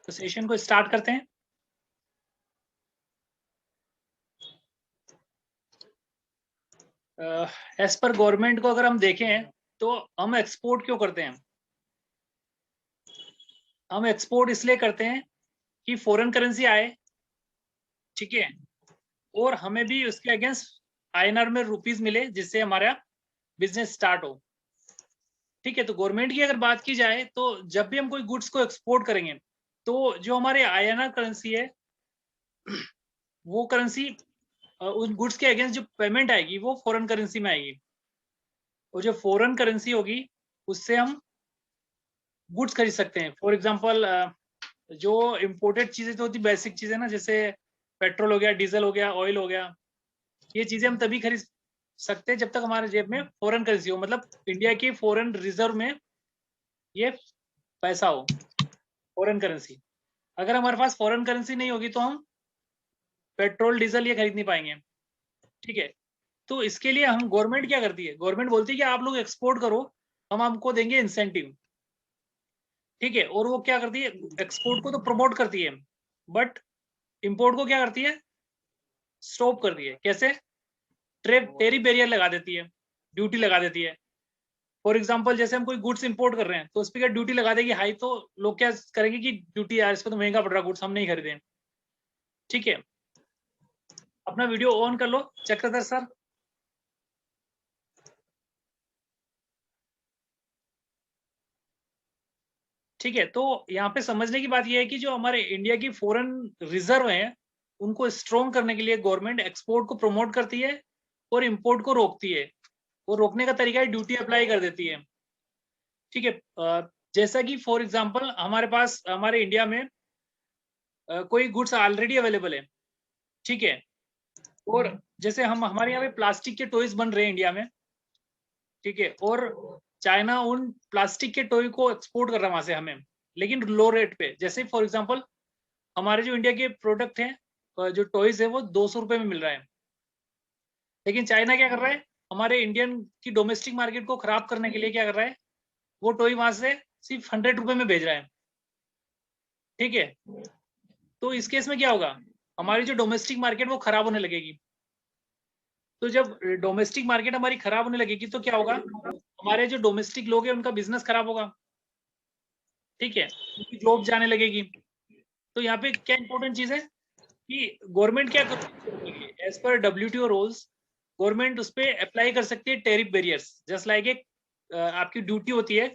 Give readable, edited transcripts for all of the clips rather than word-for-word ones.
तो सेशन को स्टार्ट करते हैं। एज पर गवर्नमेंट को अगर हम देखें तो हम एक्सपोर्ट क्यों करते हैं? हम एक्सपोर्ट इसलिए करते हैं कि फॉरेन करेंसी आए, ठीक है, और हमें भी उसके अगेंस्ट आईएनआर में रुपीस मिले, जिससे हमारा बिजनेस स्टार्ट हो। ठीक है, तो गवर्नमेंट की अगर बात की जाए तो जब भी हम कोई गुड्स को एक्सपोर्ट करेंगे तो जो हमारे आईएनआर करेंसी है वो करेंसी उन गुड्स के अगेंस्ट जो पेमेंट आएगी वो फॉरेन करेंसी में आएगी, और जो फॉरेन करेंसी होगी उससे हम गुड्स खरीद सकते हैं। फॉर एग्जांपल जो इम्पोर्टेड चीजें तो होती बेसिक चीजें ना, जैसे पेट्रोल हो गया, डीजल हो गया, ऑयल हो गया, ये चीजें हम तभी खरीद सकते हैं जब तक हमारे जेब में फॉरेन करेंसी हो, मतलब इंडिया की फॉरेन रिजर्व में ये पैसा हो, फॉरेन करेंसी। अगर हमारे पास फॉरेन करेंसी नहीं होगी तो हम पेट्रोल डीजल ये खरीद नहीं पाएंगे। ठीक है, तो इसके लिए हम गवर्नमेंट क्या करती है, गवर्नमेंट बोलती है कि आप लोग एक्सपोर्ट करो, हम आपको देंगे इंसेंटिव। ठीक है, और वो क्या करती है, एक्सपोर्ट को तो प्रमोट करती है बट इंपोर्ट को क्या करती है, स्टॉप करती है। कैसे? टेरिफ बैरियर लगा देती है, ड्यूटी लगा देती है। फॉर एग्जांपल जैसे हम कोई गुड्स इंपोर्ट कर रहे हैं तो उस पर क्या ड्यूटी लगा देगी हाई, तो लोग क्या करेंगे कि ड्यूटी यार इस पर तो महंगा पड़ रहा गुड्स, हम नहीं खरीदें। ठीक है, अपना वीडियो ऑन कर लो चक्रधर सर। ठीक है, तो यहाँ पे समझने की बात यह है कि जो हमारे इंडिया की फॉरेन रिजर्व है उनको स्ट्रॉन्ग करने के लिए गवर्नमेंट एक्सपोर्ट को प्रमोट करती है और इंपोर्ट को रोकती है, और रोकने का तरीका है ड्यूटी अप्लाई कर देती है। ठीक है, जैसा कि फॉर एग्जांपल हमारे पास हमारे इंडिया में कोई गुड्स ऑलरेडी अवेलेबल है, ठीक है, और जैसे हम हमारे यहाँ पे प्लास्टिक के टॉयज बन रहे हैं इंडिया में, ठीक है, और चाइना उन प्लास्टिक के टॉय को एक्सपोर्ट कर रहा है वहां से हमें, लेकिन लो रेट पे। जैसे फॉर एग्जांपल हमारे जो इंडिया के प्रोडक्ट हैं, जो टॉयज है वो 200 रुपए में मिल रहा है, लेकिन चाइना क्या कर रहा है, हमारे इंडियन की डोमेस्टिक मार्केट को खराब करने के लिए क्या कर रहा है, वो टॉय वहां से सिर्फ 100 रुपए में भेज रहा है। ठीक है, तो इस केस में क्या होगा, हमारी जो डोमेस्टिक मार्केट वो खराब होने लगेगी। तो जब डोमेस्टिक मार्केट हमारी खराब होने लगेगी तो क्या होगा, हमारे जो डोमेस्टिक लोग हैं उनका बिजनेस खराब होगा। ठीक है, उनकी जॉब जाने लगेगी। तो यहाँ पे क्या इंपॉर्टेंट चीज है कि गवर्नमेंट क्या करती है, as per WTO rules government उस पर अप्लाई कर सकती है टेरिफ बैरियर्स, जस्ट लाइक एक आपकी ड्यूटी होती है।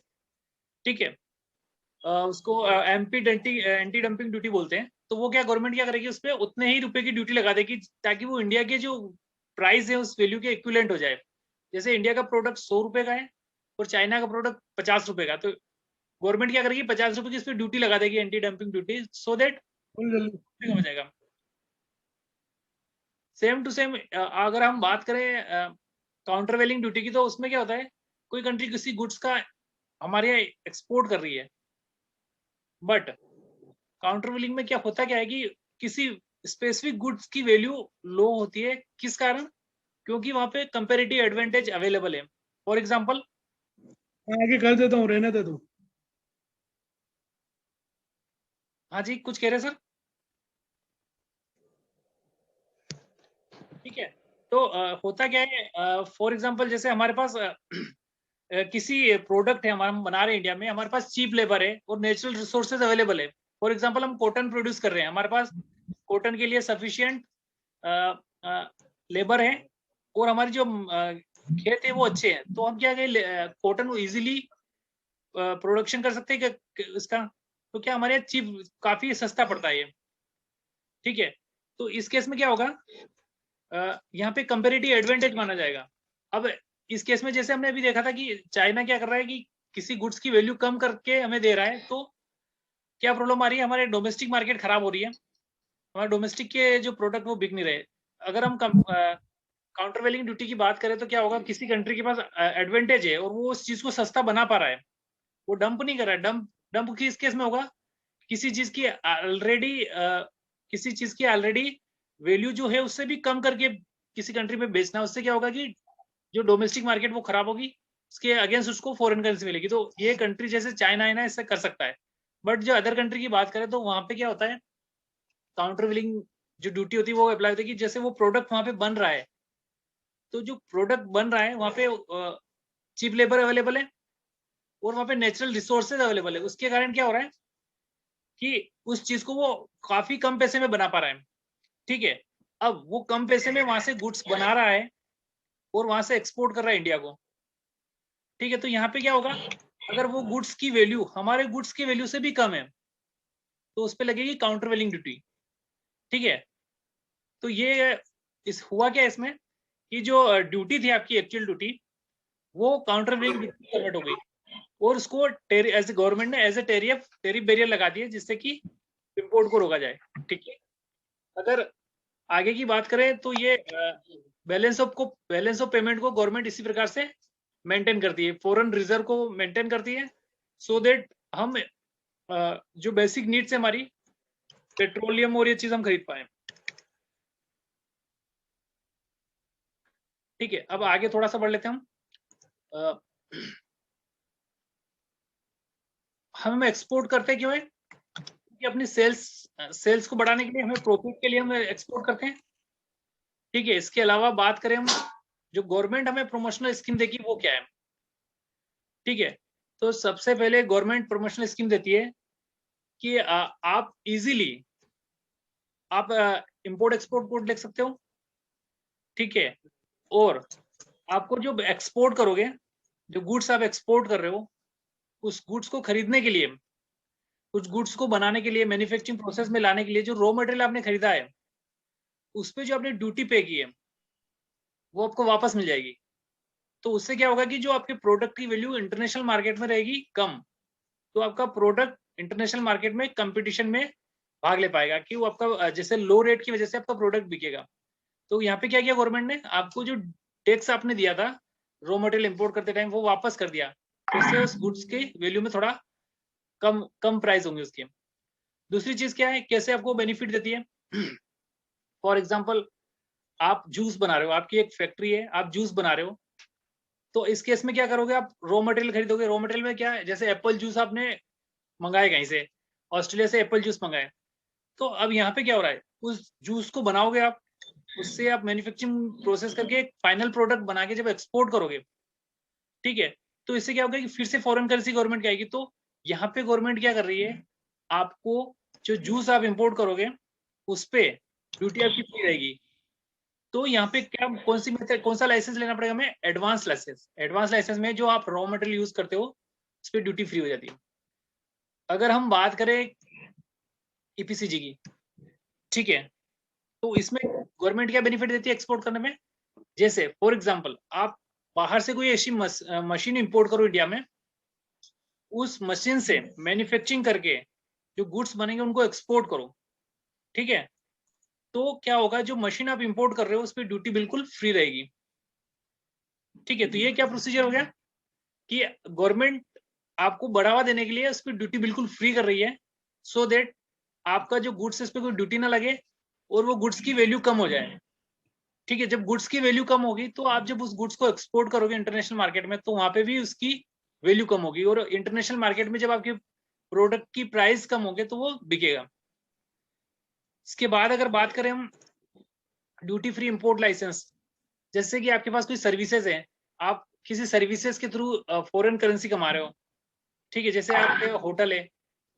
ठीक है, उसको एंटी डंपिंग ड्यूटी बोलते हैं। तो वो क्या गवर्नमेंट क्या करेगी, उस पर उतने ही रुपए की ड्यूटी लगा देगी ताकि वो इंडिया के जो प्राइस है उस वैल्यू के इक्विवेलेंट हो जाए। जैसे इंडिया का प्रोडक्ट 100 रुपए का है और चाइना का प्रोडक्ट 50 रुपए का, तो गवर्नमेंट क्या करेगी, 50 रुपए की इस पर ड्यूटी लगा देगी, anti dumping duty, so that हो जाएगा। सेम टू सेम अगर हम बात करें काउंटर वेलिंग ड्यूटी की, तो उसमें क्या होता है, कोई कंट्री किसी गुड्स का हमारे यहाँ एक्सपोर्ट कर रही है, बट काउंटर वेलिंग में क्या होता क्या है कि किसी स्पेसिफिक गुड्स की वैल्यू लो होती है। किस कारण? क्योंकि वहां पे कंपेरेटिव एडवांटेज अवेलेबल है। फॉर एग्जांपल, आगे कर देता हूँ, रहने दे तू। हाँ जी, कुछ कह रहे सर? ठीक है, तो होता क्या है, फॉर एग्जांपल जैसे हमारे पास किसी प्रोडक्ट है हमारा, हम बना रहे हैं इंडिया में, हमारे पास चीप लेबर है और नेचुरल रिसोर्सेज अवेलेबल है। फॉर एग्जांपल हम कॉटन प्रोड्यूस कर रहे हैं, हमारे पास कॉटन के लिए सफिशियंट लेबर है और हमारी जो खेत है वो अच्छे हैं, तो हम क्या करें, कॉटन को इजीली प्रोडक्शन कर सकते हैं इसका, तो क्या हमारे यहाँ चीप काफी सस्ता पड़ता है ये। ठीक है, तो इस केस में क्या होगा, यहाँ पे कंपेरेटिव एडवांटेज माना जाएगा। अब इस केस में जैसे हमने अभी देखा था कि चाइना क्या कर रहा है कि किसी गुड्स की वैल्यू कम करके हमें दे रहा है, तो क्या प्रॉब्लम आ रही है, हमारे डोमेस्टिक मार्केट खराब हो रही है, हमारे डोमेस्टिक के जो प्रोडक्ट वो बिक नहीं रहे। अगर हम काउंटर वेलिंग ड्यूटी की बात करें तो क्या होगा, किसी कंट्री के पास एडवांटेज है और वो उस चीज को सस्ता बना पा रहा है, वो डंप नहीं कर रहा है। डंप डंप किस केस में होगा, किसी चीज की ऑलरेडी किसी चीज की ऑलरेडी वैल्यू जो है उससे भी कम करके किसी कंट्री में बेचना, उससे क्या होगा कि जो डोमेस्टिक मार्केट वो खराब होगी, इसके अगेंस्ट उसको फॉरेन करेंसी मिलेगी। तो ये कंट्री जैसे चाइना है ना, इससे कर सकता है, बट जो अदर कंट्री की बात करें तो वहां पे क्या होता है, काउंटर विलिंग जो ड्यूटी होती है वो अप्लाई होती है कि जैसे वो प्रोडक्ट वहां पे बन रहा है, तो जो प्रोडक्ट बन रहा है वहां पे चीप लेबर अवेलेबल है और वहां पे नेचुरल रिसोर्सेज अवेलेबल है। उसके कारण क्या हो रहा है कि उस चीज को वो काफी कम पैसे में बना पा रहा है। ठीक है, अब वो कम पैसे में वहां से गुड्स बना रहा है और वहां से एक्सपोर्ट कर रहा है इंडिया को। ठीक है, तो यहाँ पे क्या होगा, अगर वो गुड्स की वैल्यू हमारे गुड्स की वैल्यू से भी कम है तो उस पर लगेगी काउंटर वेलिंग ड्यूटी। ठीक है, तो ये इस हुआ क्या इसमें कि जो ड्यूटी थी आपकी एक्चुअल ड्यूटी वो काउंटर वेलिंग ड्यूटी कन्वर्ट हो गई और उसको एज गवर्नमेंट ने एज ए टेरिफ बैरियर लगा दिया जिससे कि इंपोर्ट को रोका जाए। ठीक है, अगर आगे की बात करें तो ये बैलेंस ऑफ पेमेंट को गवर्नमेंट इसी प्रकार से मेंटेन करती है, फॉरेन रिजर्व को मेंटेन करती है सो दैट हम जो बेसिक नीड्स है हमारी पेट्रोलियम और ये चीज हम खरीद पाए। ठीक है, अब आगे थोड़ा सा बढ़ लेते हैं हम। हम एक्सपोर्ट करते क्यों है कि अपनी सेल्स को बढ़ाने के लिए, हमें प्रॉफिट के लिए हम एक्सपोर्ट करते हैं। ठीक है, इसके अलावा बात करें हम जो गवर्नमेंट हमें प्रमोशनल स्कीम देगी वो क्या है। ठीक है, तो सबसे पहले गवर्नमेंट प्रमोशनल स्कीम देती है कि आप इजीली आप इंपोर्ट एक्सपोर्ट कोड लिख सकते हो। ठीक है, और आपको जो एक्सपोर्ट करोगे, जो गुड्स आप एक्सपोर्ट कर रहे हो, उस गुड्स को खरीदने के लिए, कुछ गुड्स को बनाने के लिए, मैन्युफैक्चरिंग प्रोसेस में लाने के लिए जो रॉ मटेरियल आपने खरीदा है उस पर जो आपने ड्यूटी पे की है वो आपको वापस मिल जाएगी। तो उससे क्या होगा कि जो आपके प्रोडक्ट की वैल्यू इंटरनेशनल मार्केट में रहेगी कम, तो आपका प्रोडक्ट इंटरनेशनल मार्केट में कंपटीशन में भाग ले पाएगा कि वो आपका जैसे लो रेट की वजह से आपका प्रोडक्ट बिकेगा। तो यहाँ पे क्या किया गवर्नमेंट ने, आपको जो टैक्स आपने दिया था रॉ मटेरियल इंपोर्ट करते टाइम वो वापस कर दिया, उससे उस गुड्स के वैल्यू में थोड़ा कम कम प्राइस होंगे उसके। दूसरी चीज क्या है, कैसे आपको बेनिफिट देती है। फॉर एग्जाम्पल आप जूस बना रहे हो, आपकी एक फैक्ट्री है, आप जूस बना रहे हो, तो इस केस में क्या करोगे, आप रॉ मटेरियल खरीदोगे। रॉ मटेरियल में क्या है, जैसे एप्पल जूस आपने मंगाए कहीं से, ऑस्ट्रेलिया से एप्पल जूस मंगाए, तो अब यहाँ पे क्या हो रहा है, उस जूस को बनाओगे आप, उससे आप मैन्युफैक्चरिंग प्रोसेस करके एक फाइनल प्रोडक्ट बना के जब एक्सपोर्ट करोगे, ठीक है, तो इससे क्या होगा कि फिर से फॉरेन करेंसी गवर्नमेंट की आएगी। तो यहाँ पे गवर्नमेंट क्या कर रही है, आपको जो जूस आप इंपोर्ट करोगे उस पे ड्यूटी आपकी फ्री रहेगी। तो यहाँ पे क्या, कौन सी मेथड, कौन सा लाइसेंस लेना पड़ेगा हमें, एडवांस लाइसेंस। एडवांस लाइसेंस में जो आप रॉ मटेरियल यूज करते हो उस पर ड्यूटी फ्री हो जाती है। अगर हम बात करें ईपीसीजी की, ठीक है, तो इसमें गवर्नमेंट क्या बेनिफिट देती है एक्सपोर्ट करने में, जैसे फॉर एग्जांपल आप बाहर से कोई ऐसी मशीन इंपोर्ट करो इंडिया में, उस मशीन से मैन्युफैक्चरिंग करके जो गुड्स बनेंगे उनको एक्सपोर्ट करो। ठीक है, तो क्या होगा, जो मशीन आप इंपोर्ट कर रहे हो उस पर ड्यूटी बिल्कुल फ्री रहेगी। ठीक है, तो ये क्या प्रोसीजर हो गया कि गवर्नमेंट आपको बढ़ावा देने के लिए उस पर ड्यूटी बिल्कुल फ्री कर रही है सो देट आपका जो गुड्स है इस पर कोई ड्यूटी ना लगे और वो गुड्स की वैल्यू कम हो जाए। ठीक है, जब गुड्स की वैल्यू कम होगी तो आप जब उस गुड्स को एक्सपोर्ट करोगे इंटरनेशनल मार्केट में तो वहां पे भी उसकी वैल्यू कम होगी और इंटरनेशनल मार्केट में जब आपके प्रोडक्ट की प्राइस कम होगी तो वो बिकेगा। इसके बाद अगर बात करें हम ड्यूटी फ्री इंपोर्ट लाइसेंस, जैसे कि आपके पास कोई सर्विसेज है, आप किसी सर्विसेज के थ्रू फॉरेन करेंसी कमा रहे हो। ठीक है, जैसे आपके होटल है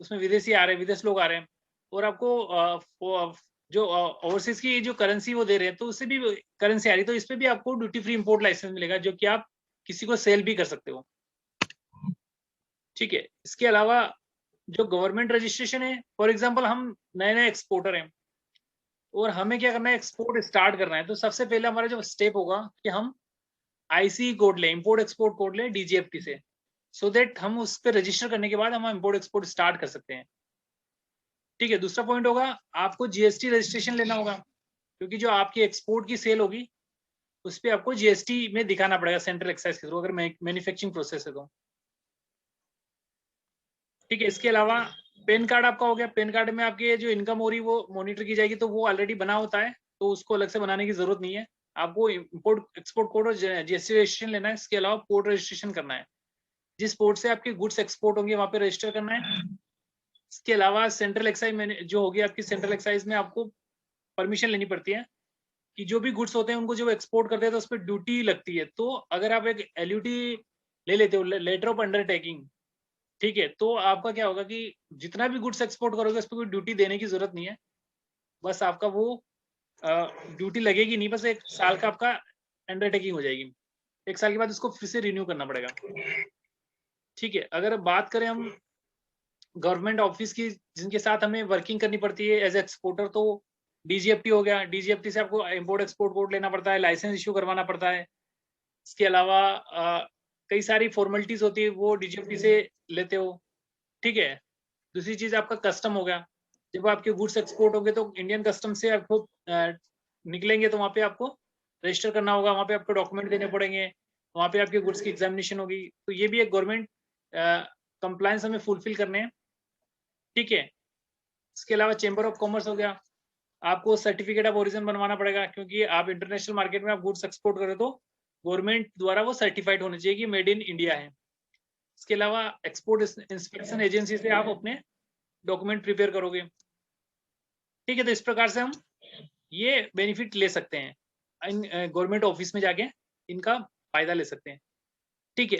उसमें विदेशी आ रहे हैं, विदेश लोग आ रहे हैं और आपको जो ओवरसीज की जो करेंसी वो दे रहे हैं तो उससे भी करेंसी आ रही है, तो इस पे भी आपको ड्यूटी फ्री इंपोर्ट लाइसेंस मिलेगा जो कि आप किसी को सेल भी कर सकते हो। ठीक है, इसके अलावा जो गवर्नमेंट रजिस्ट्रेशन है, फॉर एग्जांपल हम नए नए एक्सपोर्टर हैं और हमें क्या करना है, एक्सपोर्ट स्टार्ट करना है, तो सबसे पहले हमारा जो स्टेप होगा कि हम आईसी कोड लें, इंपोर्ट एक्सपोर्ट कोड लें डीजीएफटी से, सो दैट हम उस पर रजिस्टर करने के बाद हम इंपोर्ट एक्सपोर्ट स्टार्ट कर सकते हैं। ठीक है, दूसरा पॉइंट होगा आपको जीएसटी रजिस्ट्रेशन लेना होगा, क्योंकि जो आपकी एक्सपोर्ट की सेल होगी उस पर आपको जीएसटी में दिखाना पड़ेगा सेंट्रल एक्साइज के थ्रू, अगर मैन्युफैक्चरिंग प्रोसेस है तो। ठीक है, इसके अलावा पैन कार्ड आपका हो गया, पैन कार्ड में आपकी जो इनकम हो रही वो मॉनिटर की जाएगी, तो वो ऑलरेडी बना होता है तो उसको अलग से बनाने की जरूरत नहीं है। आपको इम्पोर्ट एक्सपोर्ट कोड और जीएसटी रजिस्ट्रेशन लेना है, इसके अलावा पोर्ट रजिस्ट्रेशन करना है, जिस पोर्ट से आपके गुड्स एक्सपोर्ट होंगे वहां पे रजिस्टर करना है। इसके अलावा सेंट्रल एक्साइज जो होगी आपकी, सेंट्रल एक्साइज में आपको परमिशन लेनी पड़ती है कि जो भी गुड्स होते हैं उनको जो एक्सपोर्ट करते हैं तो उस पर ड्यूटी लगती है। तो अगर आप एक LUT ले लेते हो, लेटर ऑफ अंडरटेकिंग, ठीक है, तो आपका क्या होगा कि जितना भी गुड्स एक्सपोर्ट करोगे उस पर कोई ड्यूटी देने की जरूरत नहीं है। बस आपका वो ड्यूटी लगेगी नहीं, बस 1 साल का आपका अंडरटेकिंग हो जाएगी। 1 साल के बाद उसको फिर से रिन्यू करना पड़ेगा। ठीक है, अगर बात करें हम गवर्नमेंट ऑफिस की जिनके साथ हमें वर्किंग करनी पड़ती है एज एक्सपोर्टर, तो DGFT हो गया। DGFT से आपको इम्पोर्ट एक्सपोर्ट कोड लेना पड़ता है, लाइसेंस इश्यू करवाना पड़ता है। इसके अलावा कई सारी फॉर्मेलिटीज होती है, वो DGFT से लेते हो। ठीक है, दूसरी चीज आपका कस्टम हो गया। जब आपके गुड्स एक्सपोर्ट होंगे तो इंडियन कस्टम से आपको निकलेंगे तो वहाँ पे आपको रजिस्टर करना होगा, वहाँ पे आपको डॉक्यूमेंट देने पड़ेंगे, वहाँ पे आपके गुड्स की एग्जामिनेशन होगी। तो ये भी एक गवर्नमेंट कंप्लायंस हमें फुलफिल करने हैं। ठीक है, इसके अलावा चेंबर ऑफ कॉमर्स हो गया, आपको सर्टिफिकेट ऑफ ओरिजिन बनवाना पड़ेगा, क्योंकि आप इंटरनेशनल मार्केट में आप गुड्स एक्सपोर्ट करें तो गवर्नमेंट द्वारा वो सर्टिफाइड होने चाहिए कि मेड इन इंडिया है। इसके अलावा एक्सपोर्ट इंस्पेक्शन एजेंसी से आप अपने डॉक्यूमेंट प्रिपेयर करोगे। ठीक है, तो इस प्रकार से हम ये बेनिफिट ले सकते हैं, गवर्नमेंट ऑफिस में जाके इनका फायदा ले सकते हैं। ठीक है।